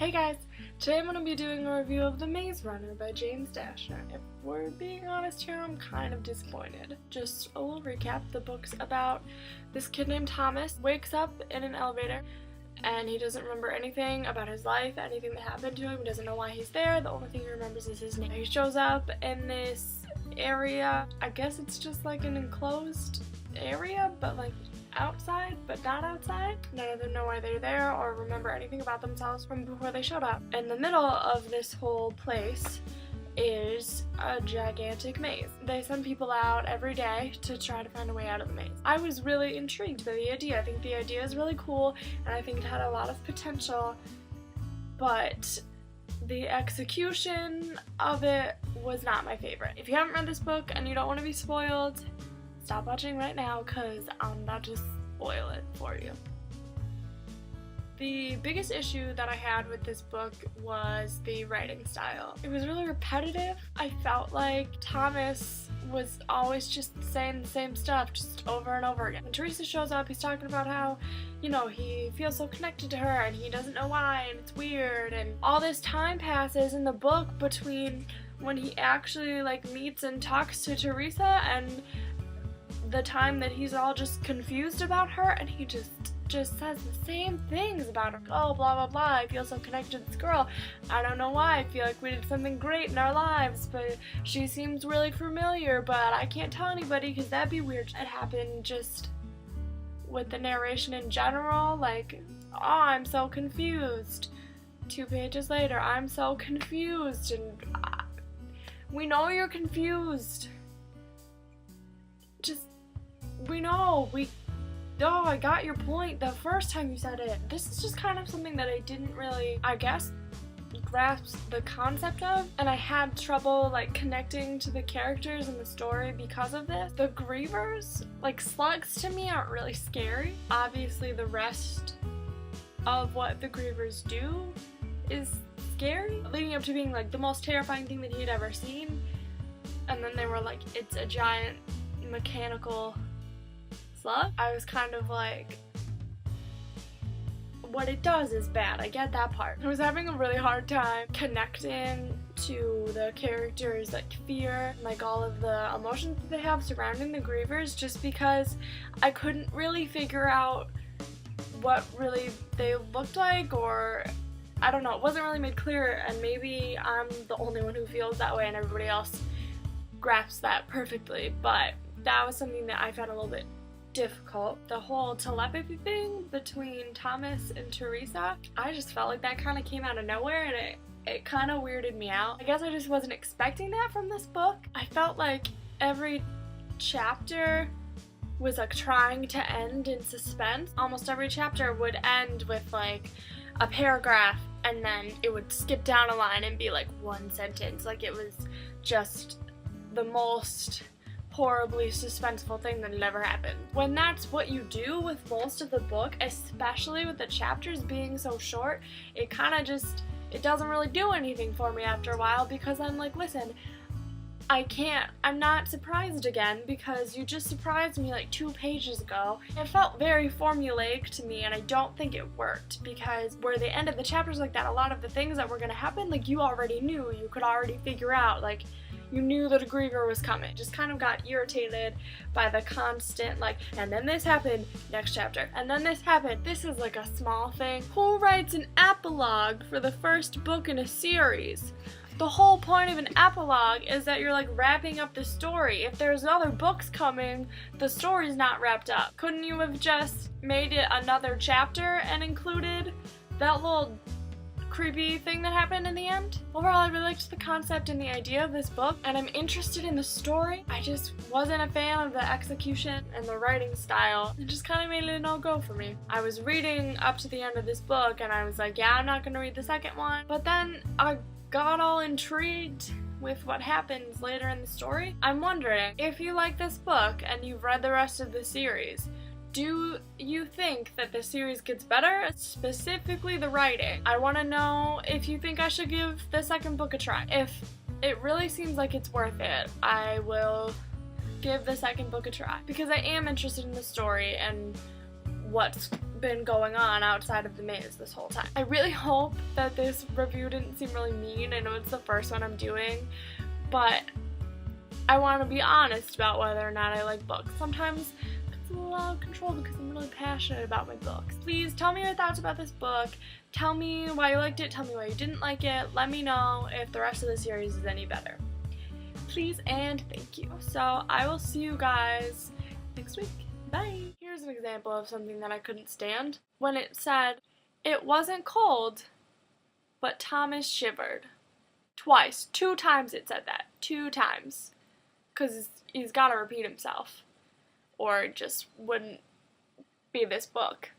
Hey guys! Today I'm going to be doing a review of The Maze Runner by James Dashner. If we're being honest here, I'm kind of disappointed. Just a little recap. The book's about this kid named Thomas wakes up in an elevator and he doesn't remember anything about his life, anything that happened to him. He doesn't know why he's there. The only thing he remembers is his name. He shows up in this area. I guess it's just like an enclosed area, but like outside but not outside. None of them know why they're there or remember anything about themselves from before they showed up. In the middle of this whole place is a gigantic maze. They send people out every day to try to find a way out of the maze. I was really intrigued by the idea. I think the idea is really cool and I think it had a lot of potential, but the execution of it was not my favorite. If you haven't read this book and you don't want to be spoiled, stop watching right now because I'm about to spoil it for you. The biggest issue that I had with this book was the writing style. It was really repetitive. I felt like Thomas was always just saying the same stuff just over and over again. When Teresa shows up, he's talking about how, you know, he feels so connected to her and he doesn't know why and it's weird, and all this time passes in the book between when he actually like meets and talks to Teresa and the time that he's all just confused about her, and he just says the same things about her. Oh, blah blah blah, I feel so connected to this girl. I don't know why, I feel like we did something great in our lives, but she seems really familiar, but I can't tell anybody because that'd be weird. It happened just with the narration in general, like, oh, I'm so confused. 2 pages later, I'm so confused, and we know you're confused. Oh, I got your point the first time you said it. This is just kind of something that I didn't really, I guess, grasp the concept of, and I had trouble like connecting to the characters in the story because of this. The grievers, like slugs to me, aren't really scary. Obviously the rest of what the grievers do is scary, leading up to being like the most terrifying thing that he had ever seen, and then they were like, it's a giant mechanical slug. I was kind of like, what it does is bad. I get that part. I was having a really hard time connecting to the characters, like fear, like all of the emotions that they have surrounding the grievers, just because I couldn't really figure out what really they looked like, or I don't know, it wasn't really made clear, and maybe I'm the only one who feels that way and everybody else grasps that perfectly, but that was something that I found a little bit difficult. The whole telepathy thing between Thomas and Teresa, I just felt like that kind of came out of nowhere, and it kind of weirded me out. I guess I just wasn't expecting that from this book. I felt like every chapter was like trying to end in suspense. Almost every chapter would end with like a paragraph and then it would skip down a line and be like one sentence. Like it was just the most horribly suspenseful thing that had ever happened. When that's what you do with most of the book, especially with the chapters being so short, it kind of just, it doesn't really do anything for me after a while, because I'm like, listen, I'm not surprised again because you just surprised me like 2 pages ago. It felt very formulaic to me, and I don't think it worked, because where they ended the chapters like that, a lot of the things that were gonna happen, like you already knew, you could already figure out, like you knew that a griever was coming. Just kind of got irritated by the constant like, and then this happened, next chapter, and then this happened. This is like a small thing. Who writes an epilogue for the first book in a series? The whole point of an epilogue is that you're like wrapping up the story. If there's other books coming, the story's not wrapped up. Couldn't you have just made it another chapter and included that little creepy thing that happened in the end? Overall, I really liked the concept and the idea of this book, and I'm interested in the story. I just wasn't a fan of the execution and the writing style. It just kind of made it a no-go for me. I was reading up to the end of this book and I was like, yeah, I'm not gonna read the second one, but then I got all intrigued with what happens later in the story. I'm wondering, if you like this book and you've read the rest of the series, do you think that the series gets better? Specifically the writing. I want to know if you think I should give the second book a try. If it really seems like it's worth it, I will give the second book a try, because I am interested in the story and what's been going on outside of the maze this whole time. I really hope that this review didn't seem really mean. I know it's the first one I'm doing, but I want to be honest about whether or not I like books. Sometimes it's a little out of control because I'm really passionate about my books. Please tell me your thoughts about this book. Tell me why you liked it, tell me why you didn't like it. Let me know if the rest of the series is any better. Please and thank you. So I will see you guys next week. Bye! Here's an example of something that I couldn't stand. When it said, "It wasn't cold, but Thomas shivered." Twice. 2 times it said that. 2 times. Because he's got to repeat himself. Or it just wouldn't be this book.